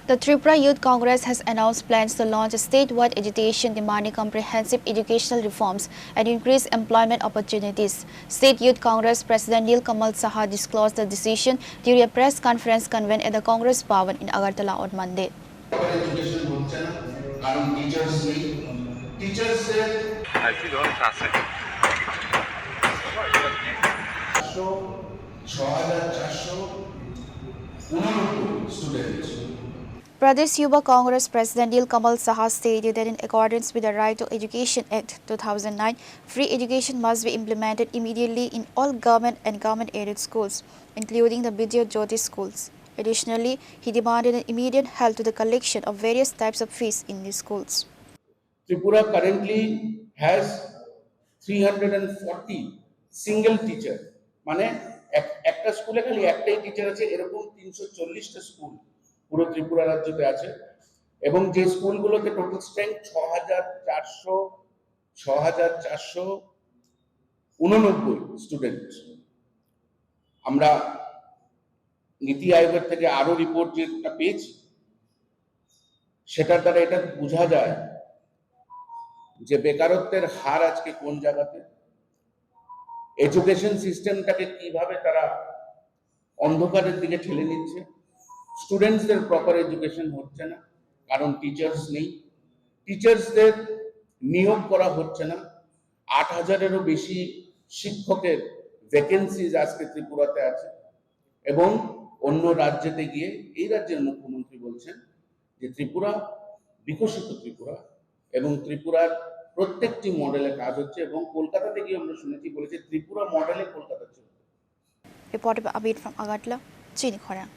The Tripura Youth Congress has announced plans to launch a statewide agitation demanding comprehensive educational reforms and increased employment opportunities. State Youth Congress President Nilkamal Saha disclosed the decision during a press conference convened at the Congress Bhavan in Agartala on Monday. Pradesh Yuva Congress President Nilkamal Saha stated that in accordance with the Right to Education Act 2009, free education must be implemented immediately in all government and government-aided schools, including the Vidya Jyoti schools. Additionally, he demanded an immediate halt to the collection of various types of fees in these schools. Tripura currently has 340 single teacher. মানে একটা স্কুলে খালি একটাই teacher আছে, এরকম 340টা school পুরো ত্রিপুরা রাজ্যতে আছে এবং যে স্কুলগুলোতে টোটাল স্ট্রেংথ 6489 স্টুডেন্ট। আমরা নীতি আয়োগের থেকে আরো রিপোর্ট যেটা পেয়েছি সেটার দ্বারা এটা বোঝা যায় যে বেকারত্বের হার আজকে কোন জায়গাতে, এডুকেশন সিস্টেমটাকে কিভাবে তারা অন্ধকারের দিকে ঠেলে নিচ্ছে, স্টুডেন্টসদের প্রপার এডুকেশন হচ্ছে না কারণ টিচার্স নেই, টিচার্সদের নিয়োগ করা হচ্ছে না, 8000-এরও বেশি শিক্ষকের ভ্যাকেন্সিজ আজকে ত্রিপুরাতে আছে এবং অন্য রাজ্যেতে গিয়ে এই রাজ্যের মুখ্যমন্ত্রী বলছেন যে ত্রিপুরা বিকশিত ত্রিপুরা এবং ত্রিপুরার প্রত্যেকটি মডেলে কাজ হচ্ছে এবং কলকাতাতে গিয়ে আমরা শুনেছি বলেছে ত্রিপুরা মডেলে কলকাতা চলছে। Reported by Abid from Agartala, Chini, Khorang.